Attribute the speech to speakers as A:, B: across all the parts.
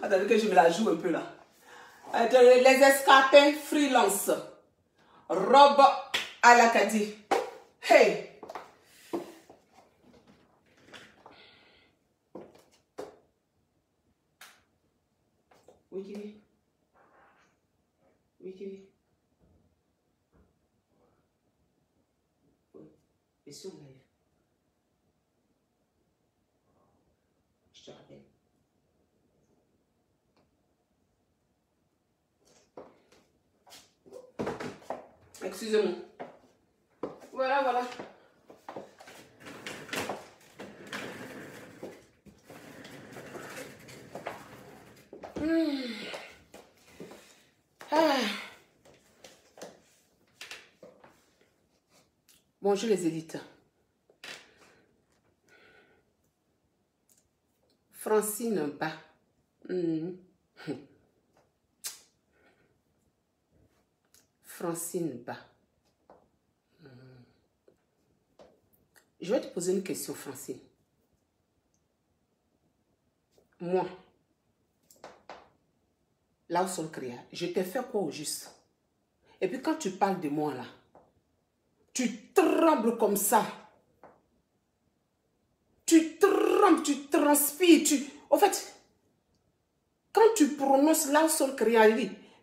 A: Attendez que je me la joue un peu là. Les escarpins freelance. Robe à l'Acadie. Hey! Oui, Kiri. Oui, Kiri. Oui. Et sur live. Je te rappelle. Excusez-moi. Voilà, voilà. Ah. Bonjour les élites. Francine Ba. Francine Ba. Je vais te poser une question, Francine. Moi, là où son créa, je t'ai fait quoi au juste? Et puis quand tu parles de moi là, tu trembles comme ça. Tu trembles, tu transpires, En fait, quand tu prononces là où son créa,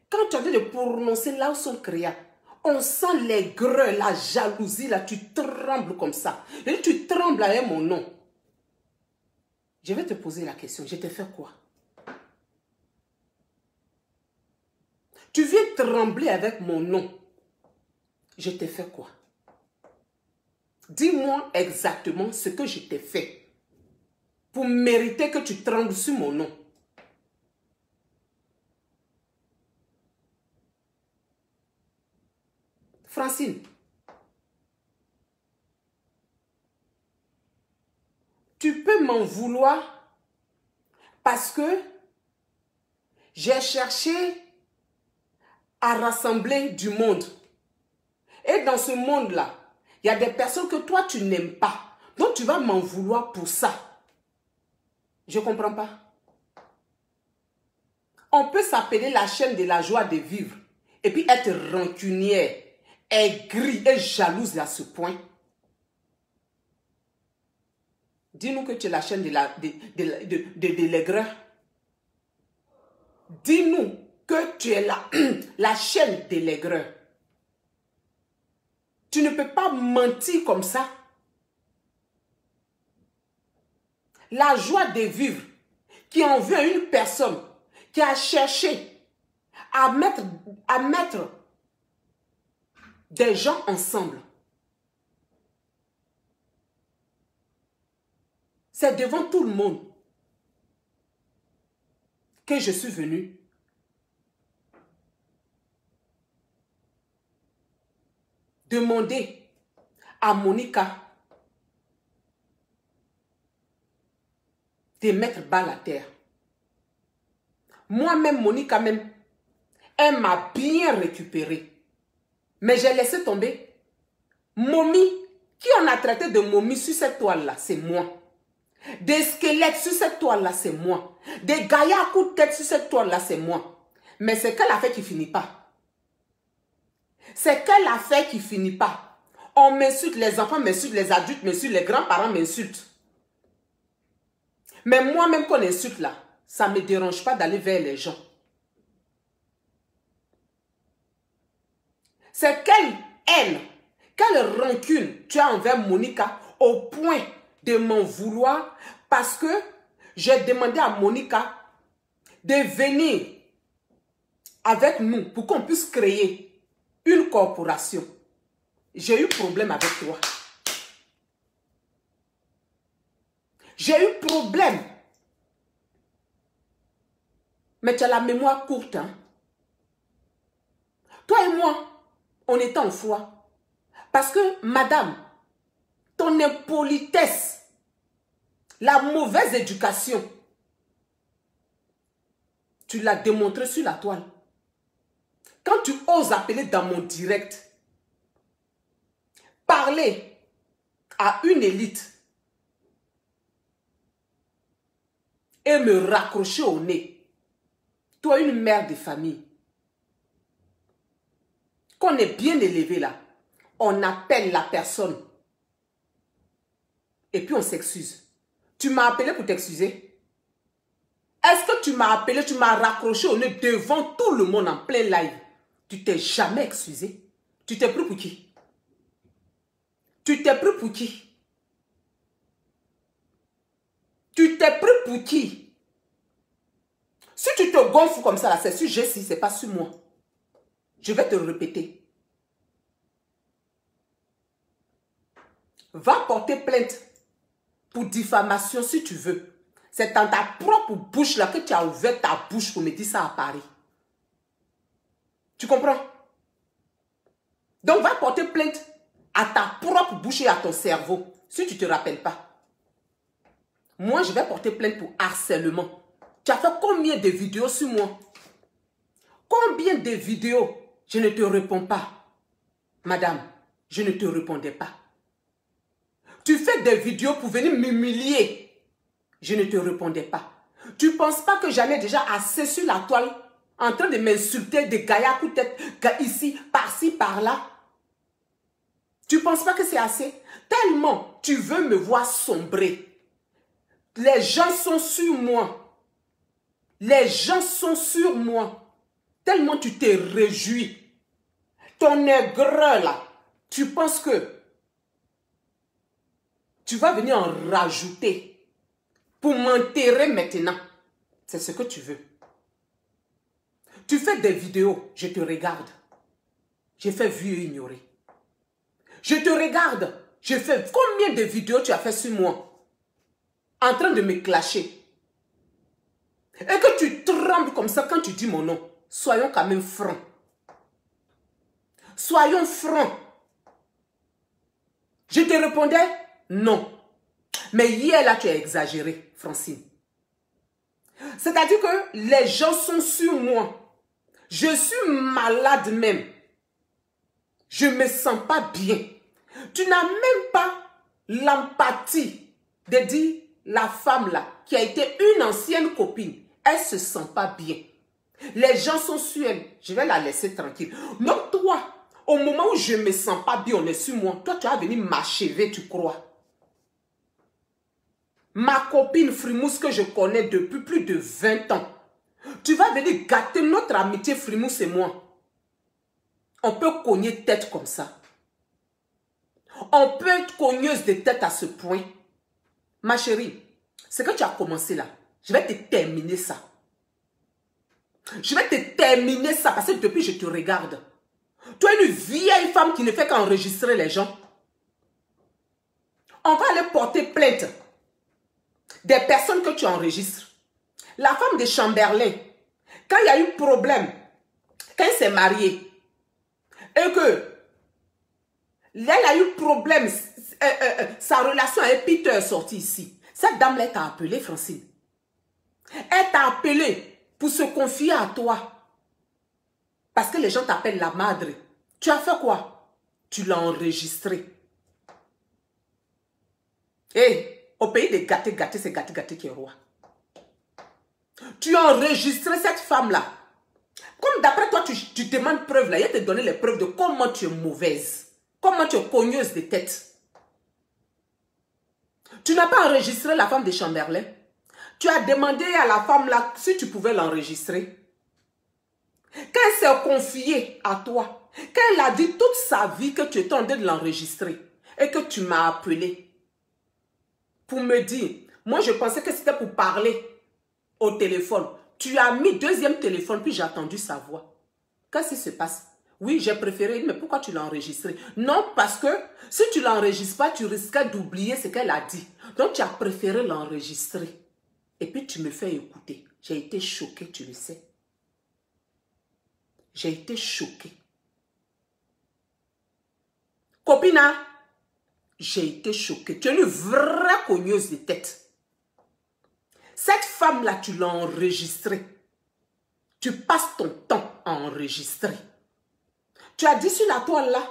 A: quand tu as de prononcer là où son créa, on sent les greux, la jalousie là, tu trembles comme ça. Et tu trembles avec mon nom. Je vais te poser la question, je t'ai fait quoi? Tu viens trembler avec mon nom. Je t'ai fait quoi? Dis-moi exactement ce que je t'ai fait pour mériter que tu trembles sur mon nom. Francine, tu peux m'en vouloir parce que j'ai cherché à rassembler du monde. Et dans ce monde-là, il y a des personnes que toi, tu n'aimes pas. Donc, tu vas m'en vouloir pour ça. Je ne comprends pas. On peut s'appeler la chaîne de la joie de vivre et puis être rancunière, aigrie et jalouse à ce point. Dis-nous que tu es la chaîne de l'aigreur. Dis-nous que tu es la chaîne de l'aigreur. Tu ne peux pas mentir comme ça. La joie de vivre qui en veut à une personne qui a cherché à mettre des gens ensemble. C'est devant tout le monde que je suis venue. Demander à Monica de mettre bas la terre. Moi-même, Monica même, elle m'a bien récupéré. Mais j'ai laissé tomber. Momie, qui on a traité de momie sur cette toile-là, c'est moi. Des squelettes sur cette toile-là, c'est moi. Des gaillards à coups de tête sur cette toile-là, c'est moi. Mais c'est quelle affaire qui finit pas? C'est quelle affaire qui finit pas? On m'insulte, les enfants m'insultent, les adultes m'insultent, les grands-parents m'insultent. Mais moi-même qu'on insulte là, ça ne me dérange pas d'aller vers les gens. C'est quelle haine, quelle rancune tu as envers Monica au point de m'en vouloir parce que j'ai demandé à Monica de venir avec nous pour qu'on puisse créer une corporation. J'ai eu problème avec toi. J'ai eu problème. Mais tu as la mémoire courte. Hein? Toi et moi, on est en foi. Parce que, madame, ton impolitesse, la mauvaise éducation, tu l'as démontré sur la toile. Quand tu oses appeler dans mon direct, parler à une élite et me raccrocher au nez, Toi, une mère de famille, qu'on est bien élevé là, on appelle la personne et puis on s'excuse. Tu m'as appelé pour t'excuser? Est-ce que tu m'as appelé, tu m'as raccroché au nez devant tout le monde en plein live? Tu t'es jamais excusé? Tu t'es pris pour qui? Tu t'es pris pour qui? Tu t'es pris pour qui? Si tu te gonfles comme ça, c'est sur Jessie, c'est pas sur moi. Je vais te répéter. Va porter plainte pour diffamation si tu veux. C'est dans ta propre bouche là que tu as ouvert ta bouche pour me dire ça à Paris. Tu comprends? Donc va porter plainte à ta propre bouche et à ton cerveau si tu ne te rappelles pas. Moi, je vais porter plainte pour harcèlement. Tu as fait combien de vidéos sur moi? Combien de vidéos? Je ne te réponds pas. Madame, je ne te répondais pas. Tu fais des vidéos pour venir m'humilier. Je ne te répondais pas. Tu ne penses pas que j'en ai déjà assez sur la toile en train de m'insulter, de gailler à coup de tête ici, par-ci, par-là? Tu ne penses pas que c'est assez? Tellement tu veux me voir sombrer. Les gens sont sur moi. Les gens sont sur moi. Tellement tu t'es réjoui. Ton aigreur là, tu penses que tu vas venir en rajouter pour m'enterrer maintenant. C'est ce que tu veux. Tu fais des vidéos, je te regarde. J'ai fait vu et ignorer. Je te regarde. Je fais combien de vidéos tu as fait sur moi? En train de me clasher. Et que tu trembles comme ça quand tu dis mon nom. Soyons quand même francs. Soyons francs. Je te répondais non. Mais hier là tu as exagéré, Francine. C'est-à-dire que les gens sont sur moi. Je suis malade même. Je ne me sens pas bien. Tu n'as même pas l'empathie de dire la femme là qui a été une ancienne copine. Elle ne se sent pas bien. Les gens sont sur elle. Je vais la laisser tranquille. Donc toi, au moment où je ne me sens pas bien, on est sur moi. Toi, tu vas venir m'achever, tu crois? Ma copine Frimousse que je connais depuis plus de 20 ans. Tu vas venir gâter notre amitié Frimousse et moi. On peut cogner tête comme ça. On peut être cogneuse de tête à ce point. Ma chérie, ce que tu as commencé là, je vais te terminer ça. Je vais te terminer ça parce que depuis je te regarde. Tu es une vieille femme qui ne fait qu'enregistrer les gens. On va aller porter plainte des personnes que tu enregistres. La femme de Chamberlain, quand il y a eu problème, quand elle s'est mariée, et que elle a eu problème, sa relation avec Peter est sortie ici. Cette dame-là t'a appelé, Francine. Elle t'a appelé pour se confier à toi. Parce que les gens t'appellent la madre. Tu as fait quoi? Tu l'as enregistré. Et au pays des gâtés, c'est gâté qui est roi. Tu as enregistré cette femme-là. Comme d'après toi, tu demandes preuve là. Il te donné les preuves de comment tu es mauvaise. Comment tu es cogneuse de tête. Tu n'as pas enregistré la femme de Chamberlain. Tu as demandé à la femme là si tu pouvais l'enregistrer. Quand elle s'est confiée à toi, quand elle a dit toute sa vie que tu étais en train de l'enregistrer et que tu m'as appelé pour me dire, moi je pensais que c'était pour parler au téléphone. Tu as mis deuxième téléphone puis j'ai entendu sa voix. Qu'est-ce qui se passe? Oui, j'ai préféré, mais pourquoi tu l'as enregistré? Non, parce que si tu ne l'enregistres pas, tu risquais d'oublier ce qu'elle a dit. Donc tu as préféré l'enregistrer. Et puis tu me fais écouter. J'ai été choquée, tu le sais. J'ai été choquée. Copina, j'ai été choquée. Tu es une vraie cogneuse de tête. Cette femme-là, tu l'as enregistrée. Tu passes ton temps à enregistrer. Tu as dit sur la toile là.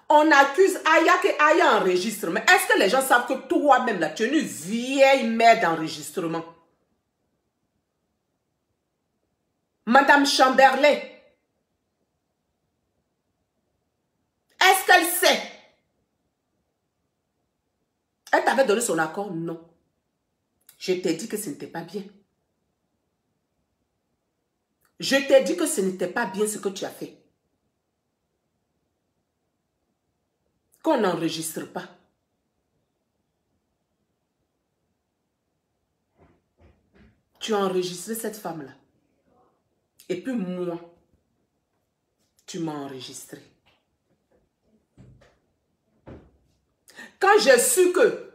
A: On accuse Aya que Aya enregistre. Mais est-ce que les gens savent que toi-même là, tu es une vieille mère d'enregistrement? Madame Chamberlain, est-ce qu'elle sait? Elle t'avait donné son accord? Non. Je t'ai dit que ce n'était pas bien. Je t'ai dit que ce n'était pas bien ce que tu as fait. Qu'on n'enregistre pas. Tu as enregistré cette femme-là. Et puis moi, tu m'as enregistré. Quand j'ai su que,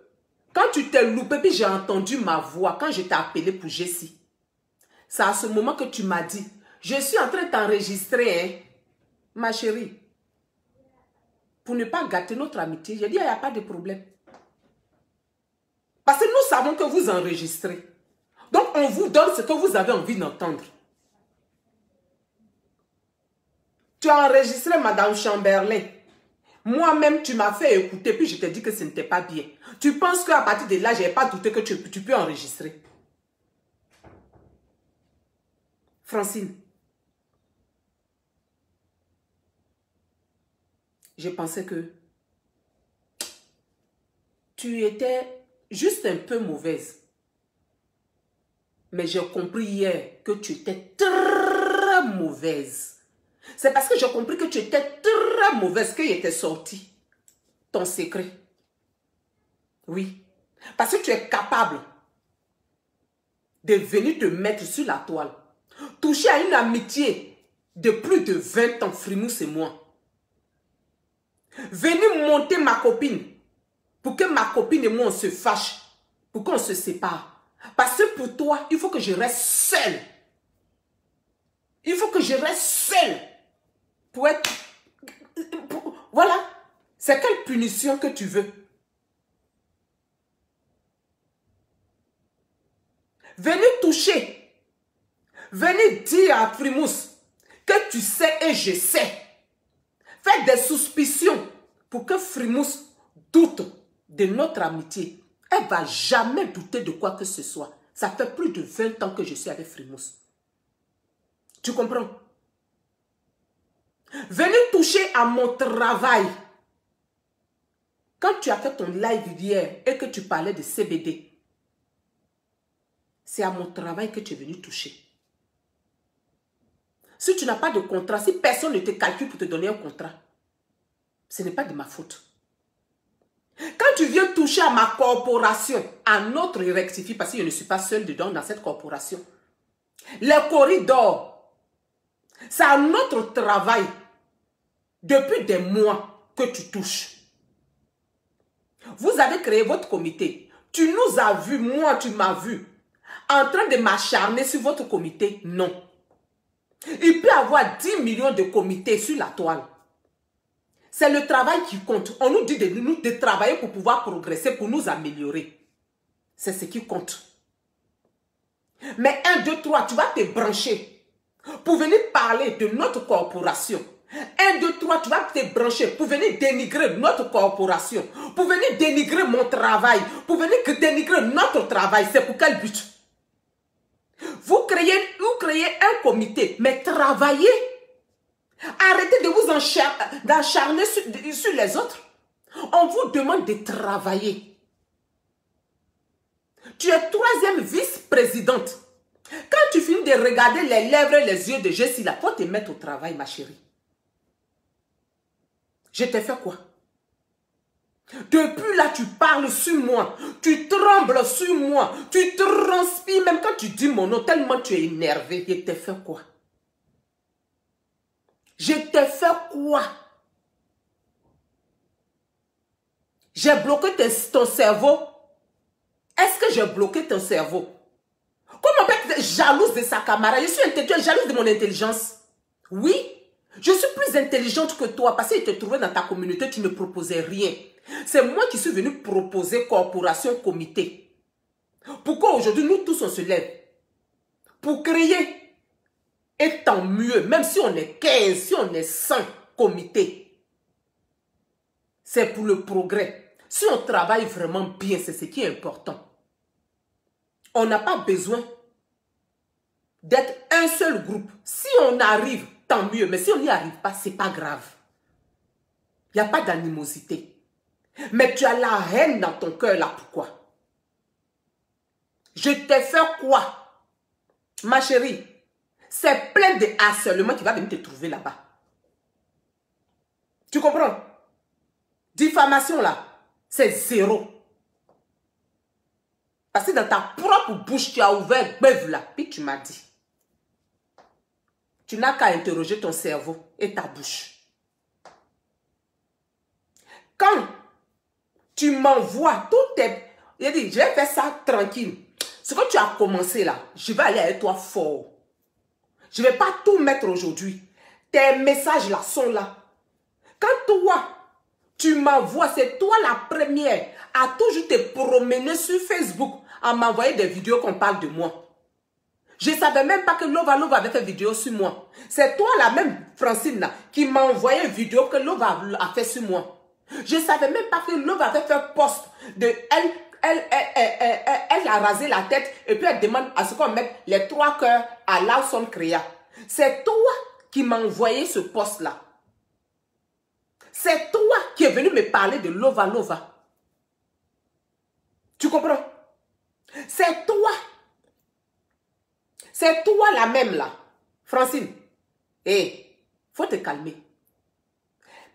A: quand tu t'es loupé, puis j'ai entendu ma voix, quand je t'ai appelé pour Jessie, c'est à ce moment que tu m'as dit, je suis en train de t'enregistrer, hein, ma chérie. Pour ne pas gâter notre amitié, j'ai dit, il n'y a pas de problème. Parce que nous savons que vous enregistrez. Donc, on vous donne ce que vous avez envie d'entendre. Tu as enregistré Madame Chamberlain. Moi-même, tu m'as fait écouter, puis je t'ai dit que ce n'était pas bien. Tu penses qu'à partir de là, je n'ai pas douté que tu peux enregistrer. Francine, je pensais que tu étais juste un peu mauvaise. Mais j'ai compris hier que tu étais très mauvaise. C'est parce que j'ai compris que tu étais très mauvaise qu'il était sorti ton secret. Oui. Parce que tu es capable de venir te mettre sur la toile. Toucher à une amitié de plus de 20 ans, Frimousse et moi. Venir monter ma copine pour que ma copine et moi on se fâche, pour qu'on se sépare. Parce que pour toi, il faut que je reste seule. Il faut que je reste seule pour être... Voilà. C'est quelle punition que tu veux? Venez toucher. Venez dire à Frimousse que tu sais et je sais. Faites des suspicions pour que Frimousse doute de notre amitié. Elle ne va jamais douter de quoi que ce soit. Ça fait plus de 20 ans que je suis avec Frimousse. Tu comprends? Venez toucher à mon travail. Quand tu as fait ton live hier et que tu parlais de CBD, c'est à mon travail que tu es venu toucher. Si tu n'as pas de contrat, si personne ne te calcule pour te donner un contrat, ce n'est pas de ma faute. Quand tu viens toucher à ma corporation, à notre rectifie, parce que je ne suis pas seule dedans dans cette corporation, les corridors, c'est à notre travail depuis des mois que tu touches. Vous avez créé votre comité. Tu nous as vus, moi tu m'as vu, en train de m'acharner sur votre comité. Non. Il peut y avoir 10 millions de comités sur la toile. C'est le travail qui compte. On nous dit de travailler pour pouvoir progresser, pour nous améliorer. C'est ce qui compte. Mais 1, 2, 3, tu vas te brancher pour venir parler de notre corporation. 1, 2, 3, tu vas te brancher pour venir dénigrer notre corporation, pour venir dénigrer mon travail, pour venir dénigrer notre travail. C'est pour quel but? Vous créez un comité, mais travaillez. Arrêtez de vous acharner sur les autres. On vous demande de travailler. Tu es 3e vice-présidente. Quand tu finis de regarder les lèvres et les yeux de Jessie, il faut te mettre au travail, ma chérie. Je t'ai fait quoi? Depuis là, tu parles sur moi. Tu trembles sur moi. Tu transpires même quand tu dis mon nom, tellement tu es énervé. Je t'ai fait quoi? Je t'ai fait quoi? J'ai bloqué ton cerveau. Est-ce que j'ai bloqué ton cerveau? Comment peut-être jalouse de sa camarade? Je suis intelligente, jalouse de mon intelligence. Oui, je suis plus intelligente que toi parce que je te trouvais dans ta communauté, tu ne proposais rien. C'est moi qui suis venu proposer corporation, comité. Pourquoi aujourd'hui nous tous on se lève? Pour créer. Et tant mieux, même si on est 15, si on est 100 comités. C'est pour le progrès. Si on travaille vraiment bien, c'est ce qui est important. On n'a pas besoin d'être un seul groupe. Si on arrive, tant mieux. Mais si on n'y arrive pas, ce n'est pas grave. Il n'y a pas d'animosité. Mais tu as la haine dans ton cœur là. Pourquoi? Je t'ai fait quoi? Ma chérie, c'est plein de harcèlement qui va venir te trouver là-bas. Tu comprends? Diffamation là, c'est zéro. Parce que dans ta propre bouche, tu as ouvert bœuf là, puis tu m'as dit. Tu n'as qu'à interroger ton cerveau et ta bouche. Quand tu m'envoies tout tes... Je dis, je vais faire ça tranquille. Ce que tu as commencé là, je vais aller avec toi fort. Je ne vais pas tout mettre aujourd'hui. Tes messages là sont là. Quand toi, tu m'envoies, c'est toi la première à toujours te promener sur Facebook à m'envoyer des vidéos qu'on parle de moi. Je ne savais même pas que Lova avait fait vidéo sur moi. C'est toi la même Francine là qui m'a envoyé une vidéo que Lova a fait sur moi. Je ne savais même pas que Lova avait fait post de elle a rasé la tête et puis elle demande à ce qu'on mette les 3 cœurs à Lawson Créa. C'est toi qui m'as envoyé ce post là. C'est toi qui es venu me parler de Lova. Tu comprends? C'est toi. C'est toi la même là. Francine, hé, faut te calmer.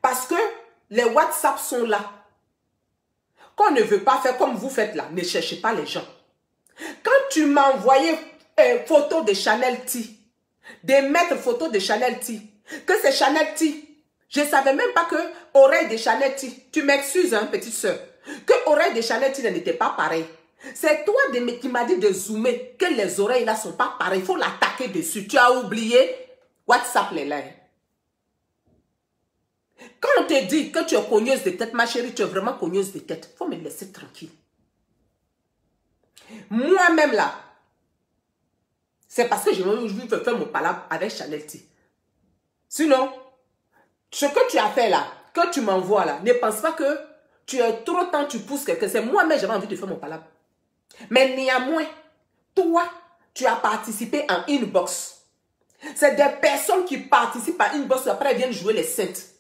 A: Parce que les WhatsApp sont là. Qu'on ne veut pas faire comme vous faites là, ne cherchez pas les gens. Quand tu m'as envoyé photo de Chanel T, des maîtres photos de Chanel T, que c'est Chanel T, je ne savais même pas que oreille de Chanel T, tu m'excuses hein, petite soeur, que oreille de Chanel T n'était pas pareil. C'est toi qui m'as dit de zoomer, que les oreilles là sont pas pareilles, il faut l'attaquer dessus. Tu as oublié WhatsApp les là. Quand on te dit que tu es cogneuse de tête, ma chérie, tu es vraiment cogneuse de tête, il faut me laisser tranquille. Moi-même là, c'est parce que je veux faire mon palabre avec Chanel T. Sinon, ce que tu as fait là, que tu m'envoies là, ne pense pas que tu es trop temps, tu pousses quelqu'un. C'est moi-même, j'avais envie de faire mon palabre. Mais néanmoins, toi, tu as participé en inbox. C'est des personnes qui participent à inbox, après elles viennent jouer les saintes.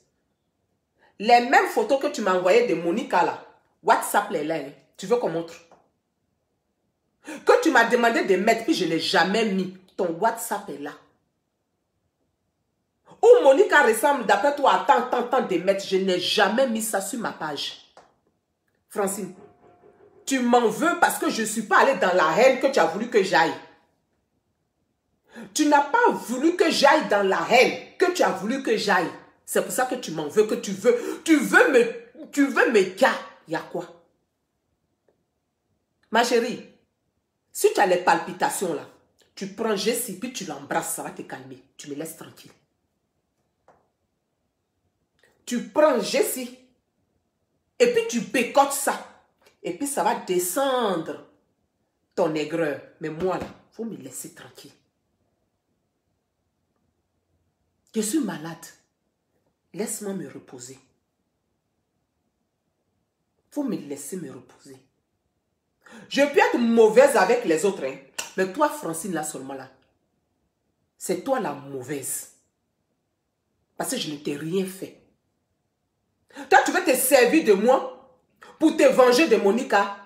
A: Les mêmes photos que tu m'as envoyées de Monica là, WhatsApp les là, tu veux qu'on montre? Que tu m'as demandé de mettre, puis je n'ai jamais mis. Ton WhatsApp est là. Où Monica ressemble d'après toi à tant de mettre, je n'ai jamais mis ça sur ma page. Francine, tu m'en veux parce que je ne suis pas allée dans la haine que tu as voulu que j'aille. Tu n'as pas voulu que j'aille dans la haine que tu as voulu que j'aille. C'est pour ça que tu m'en veux, que tu veux me gars. Il y a quoi? Ma chérie, si tu as les palpitations là, tu prends Jessie, puis tu l'embrasses, ça va te calmer. Tu me laisses tranquille. Tu prends Jessie, et puis tu bécotes ça. Et puis ça va descendre ton aigreur. Mais moi là, il faut me laisser tranquille. Je suis malade. Laisse-moi me reposer. Il faut me laisser me reposer. Je peux être mauvaise avec les autres, hein? Mais toi, Francine, là seulement là, c'est toi la mauvaise. Parce que je ne t'ai rien fait. Toi, tu veux te servir de moi pour te venger de Monica.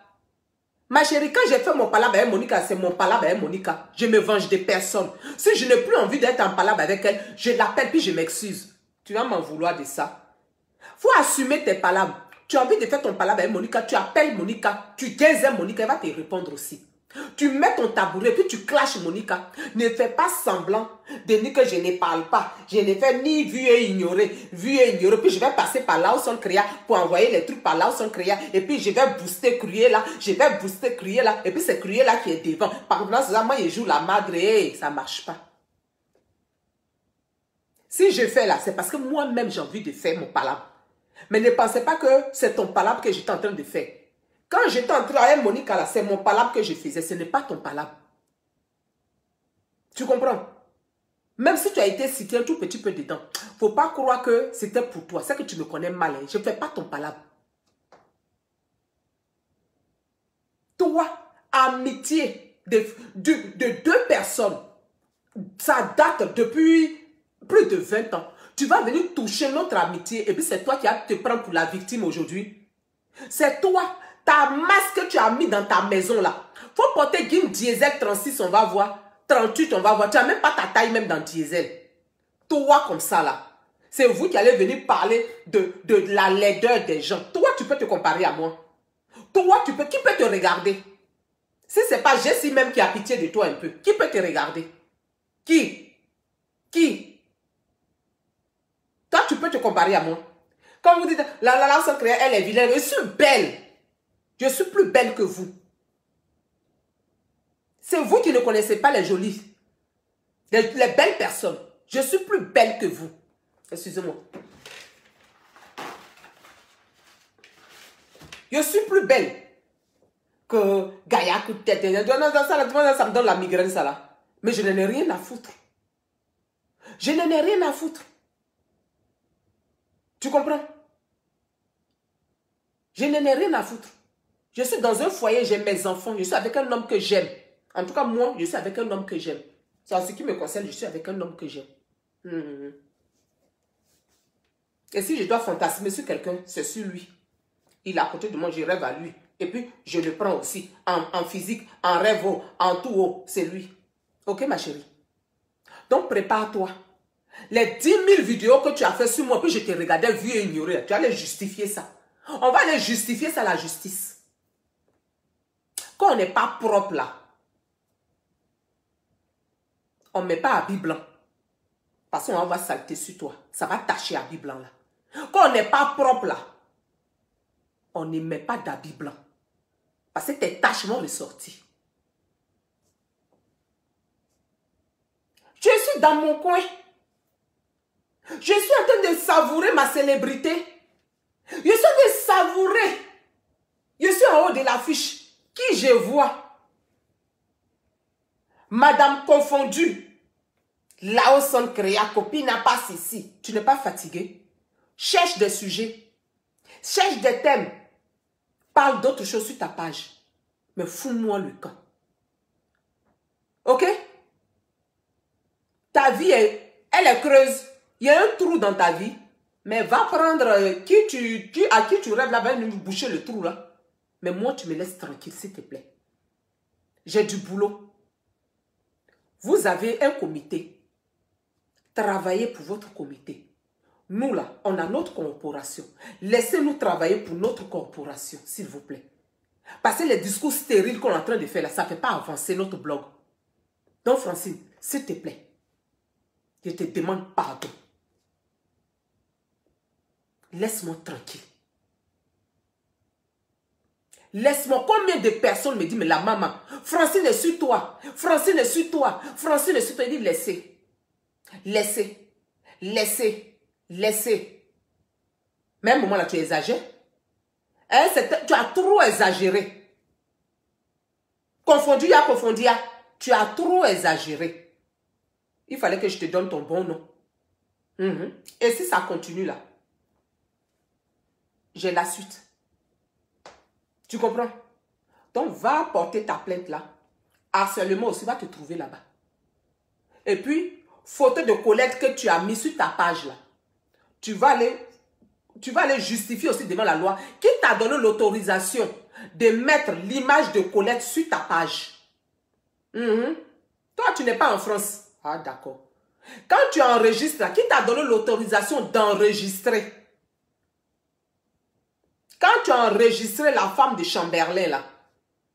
A: Ma chérie, quand j'ai fait mon palabre avec Monica, c'est mon palabre avec Monica. Je me venge de personne. Si je n'ai plus envie d'être en palabre avec elle, je l'appelle puis je m'excuse. Tu vas m'en vouloir de ça. Il faut assumer tes palabres. Tu as envie de faire ton palabre avec Monica, tu appelles Monica, tu désirs Monica, elle va te répondre aussi. Tu mets ton tabouret, puis tu clashes Monica. Ne fais pas semblant de dire que je ne parle pas. Je ne fais ni vu et ignorer. Puis je vais passer par Lawson Créa pour envoyer les trucs par Lawson Créa. Et puis je vais booster crier là. Et puis c'est crier là qui est devant. Pendant ce temps, moi je joue la madre. Et ça ne marche pas. Si je fais là, c'est parce que moi-même j'ai envie de faire mon palabre. Mais ne pensez pas que c'est ton palabre que j'étais en train de faire. Quand j'étais en train avec Monica là, c'est mon palabre que je faisais. Ce n'est pas ton palabre. Tu comprends? Même si tu as été cité un tout petit peu dedans, il ne faut pas croire que c'était pour toi. C'est que tu me connais mal. Hein. Je ne fais pas ton palabre. Toi, amitié de deux personnes Ça date depuis plus de 20 ans. Tu vas venir toucher notre amitié et puis c'est toi qui vas te prendre pour la victime aujourd'hui. C'est toi, ta masque que tu as mis dans ta maison là. Faut porter Guim Diesel 36, on va voir. 38, on va voir. Tu n'as même pas ta taille même dans Diesel. Toi comme ça là. C'est vous qui allez venir parler de la laideur des gens. Toi, tu peux te comparer à moi. Toi, qui peut te regarder? Si ce n'est pas Jessie même qui a pitié de toi un peu, qui peut te regarder? Qui? Toi, tu peux te comparer à moi. Quand vous dites, la secrétaire, elle est vilaine, je suis belle. Je suis plus belle que vous. C'est vous qui ne connaissez pas les jolies, les belles personnes. Je suis plus belle que vous. Excusez-moi. Je suis plus belle que Gaïa, que tête. Ça me donne la migraine, ça là. Mais je n'en ai rien à foutre. Je n'en ai rien à foutre. Tu comprends? Je n'en ai rien à foutre. Je suis dans un foyer, j'ai mes enfants. Je suis avec un homme que j'aime. En tout cas, moi, je suis avec un homme que j'aime. C'est en ce qui me concerne, je suis avec un homme que j'aime. Et si je dois fantasmer sur quelqu'un, c'est sur lui. Il est à côté de moi, je rêve à lui. Et puis, je le prends aussi. En physique, en rêve, en tout haut, c'est lui. Ok, ma chérie? Donc, prépare-toi. Les 10 000 vidéos que tu as fait sur moi, puis je te regardais vu et ignoré, tu allais justifier ça. On va aller justifier ça à la justice. Quand on n'est pas propre là, on ne met pas habit blanc. Parce qu'on va saleter sur toi. Ça va tacher habit blanc là. Quand on n'est pas propre là, on ne met pas d'habit blanc. Parce que tes taches vont ressortir. Je suis dans mon coin. Je suis en train de savourer ma célébrité. Je suis en train de savourer. Je suis en haut de l'affiche. Qui je vois? Madame confondue. Lao son créa, copine n'a pas ici. Tu n'es pas fatigué? Cherche des sujets. Cherche des thèmes. Parle d'autres choses sur ta page. Mais fous-moi le camp. Ok? Ta vie, elle est creuse. Il y a un trou dans ta vie. Mais va prendre à qui tu rêves là, va nous boucher le trou là. Mais moi, tu me laisses tranquille, s'il te plaît. J'ai du boulot. Vous avez un comité. Travaillez pour votre comité. Nous là, on a notre corporation. Laissez-nous travailler pour notre corporation, s'il vous plaît. Parce que les discours stériles qu'on est en train de faire là, ça ne fait pas avancer notre blog. Donc Francine, s'il te plaît, je te demande pardon. Laisse-moi tranquille. Laisse-moi. Combien de personnes me disent, mais la maman, Francine est sur toi. Francine est sur toi. Francine est sur toi. Il dit, laissez. Laissez. Laissez. Laissez. Mais à un moment là, tu exagères. Hein, tu as trop exagéré. Confondu à confondu à. Tu as trop exagéré. Il fallait que je te donne ton bon nom. Et si ça continue là, j'ai la suite. Tu comprends? Donc, va porter ta plainte là. Harcèlement aussi, va te trouver là-bas. Et puis, photo de Colette que tu as mis sur ta page là. Tu vas aller justifier aussi devant la loi. Qui t'a donné l'autorisation de mettre l'image de Colette sur ta page? Toi, tu n'es pas en France. Ah, d'accord. Quand tu enregistres là, qui t'a donné l'autorisation d'enregistrer? Quand tu as enregistré la femme de Chamberlain, là,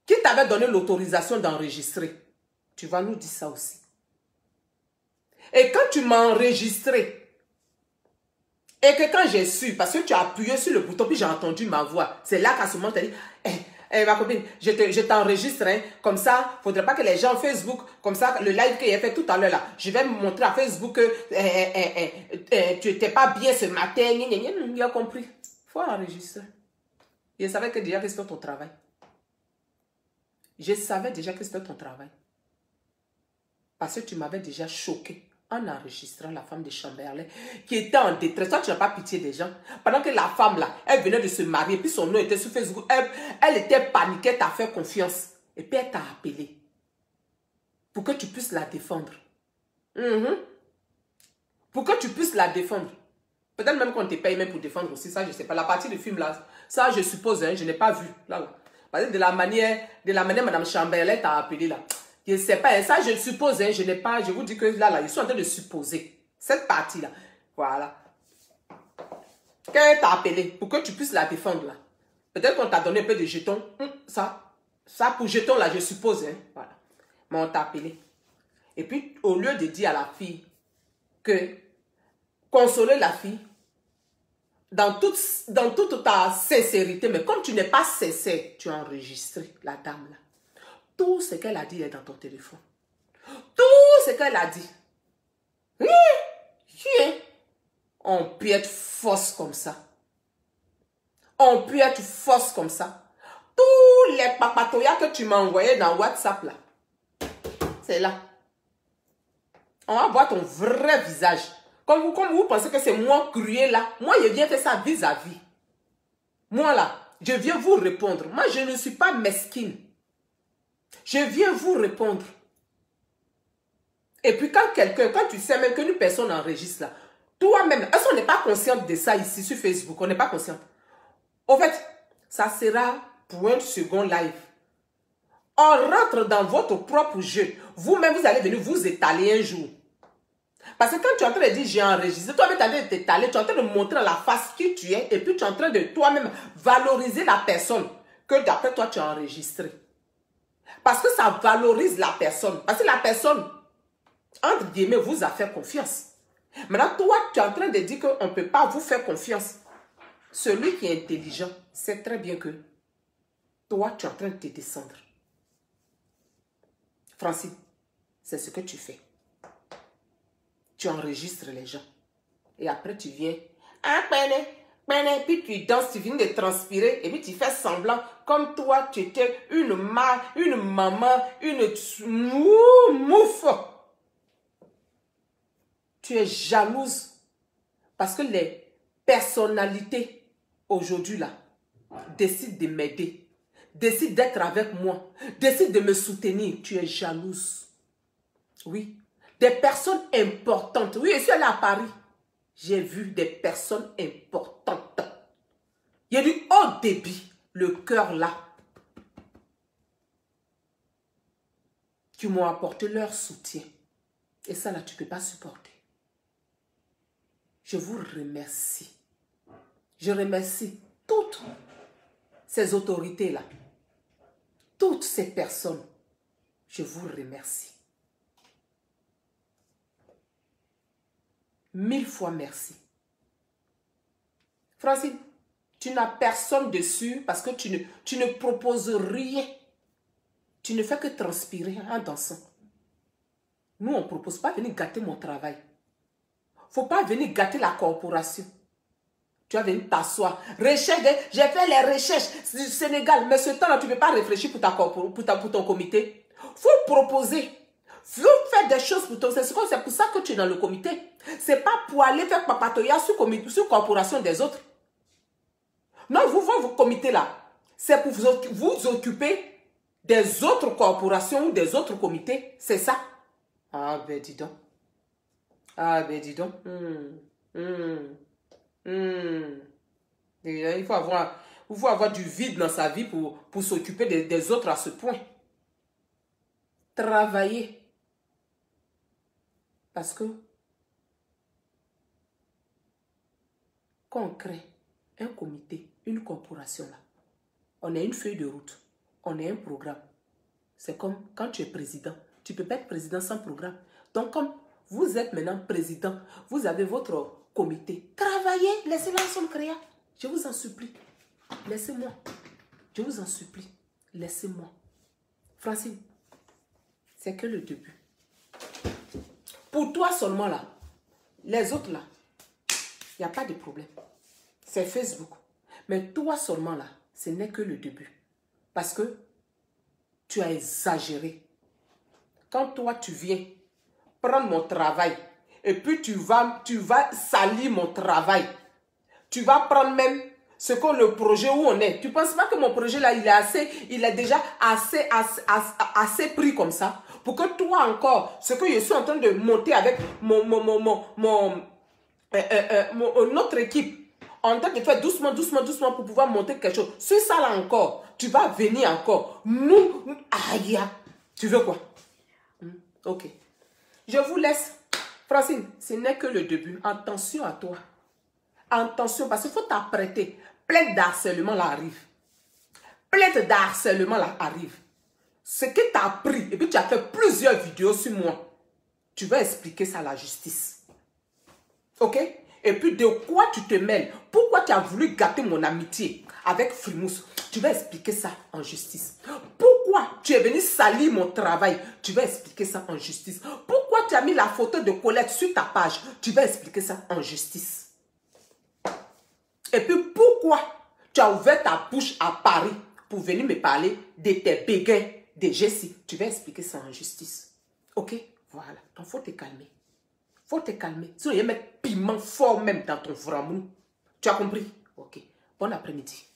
A: qui t'avait donné l'autorisation d'enregistrer? Tu vas nous dire ça aussi. Et quand tu m'as enregistré, et que quand j'ai su, parce que tu as appuyé sur le bouton, puis j'ai entendu ma voix, c'est là qu'à ce moment, tu as dit, ma copine, je t'enregistre, hein, comme ça, il ne faudrait pas que les gens Facebook, comme ça, le live qu'il a fait tout à l'heure, là, je vais me montrer à Facebook que tu n'étais pas bien ce matin, il a compris. Il faut enregistrer. Je savais que déjà que c'était ton travail. Je savais déjà que c'était ton travail. Parce que tu m'avais déjà choqué en enregistrant la femme de Chamberlain qui était en détresse. Toi, tu n'as pas pitié des gens. Pendant que la femme, là, elle venait de se marier, puis son nom était sur Facebook, elle était paniquée, elle t'a fait confiance. Et puis elle t'a appelé pour que tu puisses la défendre. Pour que tu puisses la défendre. Peut-être même qu'on te paye même pour défendre aussi. Ça, je ne sais pas. La partie du film là, ça, je suppose, hein, je n'ai pas vu. Là. Parce que de la manière Mme Chamberlain t'a appelé là. Je ne sais pas. Hein, ça, je suppose, hein, je n'ai pas. Je vous dis que là, ils sont en train de supposer. Cette partie-là. Voilà. Qu'elle t'a appelé pour que tu puisses la défendre là. Peut-être qu'on t'a donné un peu de jetons. Ça pour jetons là, je suppose. Hein, voilà. Mais on t'a appelé. Et puis, au lieu de dire à la fille que consoler la fille dans toute ta sincérité, mais comme tu n'es pas sincère, tu as enregistré la dame là. Tout ce qu'elle a dit est dans ton téléphone. Tout ce qu'elle a dit. Oui, on peut être fausse comme ça. On peut être fausse comme ça. Tous les papatoyas que tu m'as envoyés dans WhatsApp là, c'est là. On va voir ton vrai visage. Comme vous pensez que c'est moi cruel là, moi je viens faire ça vis-à-vis. Moi là, je viens vous répondre. Moi je ne suis pas mesquine. Je viens vous répondre. Et puis quand tu sais même qu'une personne enregistre là, toi-même, est-ce qu'on n'est pas consciente de ça ici sur Facebook? On n'est pas consciente. Au fait, ça sera pour un second live. On rentre dans votre propre jeu. Vous-même, vous allez venir vous étaler un jour. Parce que quand tu es en train de dire j'ai enregistré, toi-même tu es en train de t'étaler, tu es en train de montrer à la face qui tu es, et puis tu es en train de toi-même valoriser la personne que d'après toi tu as enregistré. Parce que ça valorise la personne. Parce que la personne, entre guillemets, vous a fait confiance. Maintenant, toi, tu es en train de dire qu'on ne peut pas vous faire confiance. Celui qui est intelligent sait très bien que toi, tu es en train de te descendre. Francine, c'est ce que tu fais. Tu enregistres les gens. Et après, tu viens. Ah, puis tu danses, tu viens de transpirer. Et puis tu fais semblant. Comme toi, tu étais une maman, une mouffe. Tu es jalouse. Parce que les personnalités, aujourd'hui là, décident de m'aider. Décident d'être avec moi. Décident de me soutenir. Tu es jalouse. Oui. Des personnes importantes. Oui, je suis allée à Paris. J'ai vu des personnes importantes. Il y a du haut débit, le cœur là. Qui m'ont apporté leur soutien. Et ça là, tu ne peux pas supporter. Je vous remercie. Je remercie toutes ces autorités-là. Toutes ces personnes. Je vous remercie. 1000 fois merci. Francine, tu n'as personne dessus parce que tu ne proposes rien. Tu ne fais que transpirer en dansant. Nous, on ne propose pas venir gâter mon travail. Il ne faut pas venir gâter la corporation. Tu vas venir t'asseoir. Recherche, j'ai fait les recherches du Sénégal. Mais ce temps-là, tu ne peux pas réfléchir pour ton comité. Il faut proposer. Il faut faire des choses pour toi. C'est pour ça que tu es dans le comité. Ce n'est pas pour aller faire papatoya sur corporation des autres. Non, vos comités là, c'est pour vous occuper des autres corporations ou des autres comités. C'est ça. Ah ben dis donc. Ah ben dis donc. Il faut avoir du vide dans sa vie pour s'occuper des autres à ce point. Travailler. Parce que quand on crée un comité, une corporation là, on a une feuille de route, on a un programme. C'est comme quand tu es président. Tu ne peux pas être président sans programme. Donc comme vous êtes maintenant président, vous avez votre comité. Travaillez, laissez-la ensemble créer. Je vous en supplie. Laissez-moi. Je vous en supplie. Laissez-moi. Francine, c'est que le début. Pour toi seulement là, les autres là, il n'y a pas de problème. C'est Facebook. Mais toi seulement là, ce n'est que le début. Parce que tu as exagéré. Quand toi tu viens prendre mon travail et puis tu vas salir mon travail. Tu vas prendre même ce que le projet où on est. Tu ne penses pas que mon projet là, il est déjà assez pris comme ça pour que toi encore, ce que je suis en train de monter avec notre équipe, en train de faire doucement, doucement, doucement pour pouvoir monter quelque chose. Sur ça là encore, tu vas venir encore. Aïe, tu veux quoi? Ok. Je vous laisse. Francine, ce n'est que le début. Attention à toi. Attention, parce qu'il faut t'apprêter. Plainte d'harcèlement là arrive. Plainte d'harcèlement là arrive. Ce que tu as appris, et puis tu as fait plusieurs vidéos sur moi, tu vas expliquer ça à la justice. Ok? Et puis de quoi tu te mêles? Pourquoi tu as voulu gâter mon amitié avec Frimousse? Tu vas expliquer ça en justice. Pourquoi tu es venu salir mon travail? Tu vas expliquer ça en justice. Pourquoi tu as mis la photo de Colette sur ta page? Tu vas expliquer ça en justice. Et puis pourquoi tu as ouvert ta bouche à Paris pour venir me parler de tes béguins, de Jessie? Tu vas expliquer ça en justice. Ok? Voilà. Donc, il faut te calmer. Il faut te calmer. Sinon, il y a un piment fort même dans ton framou. Tu as compris? Ok. Bon après-midi.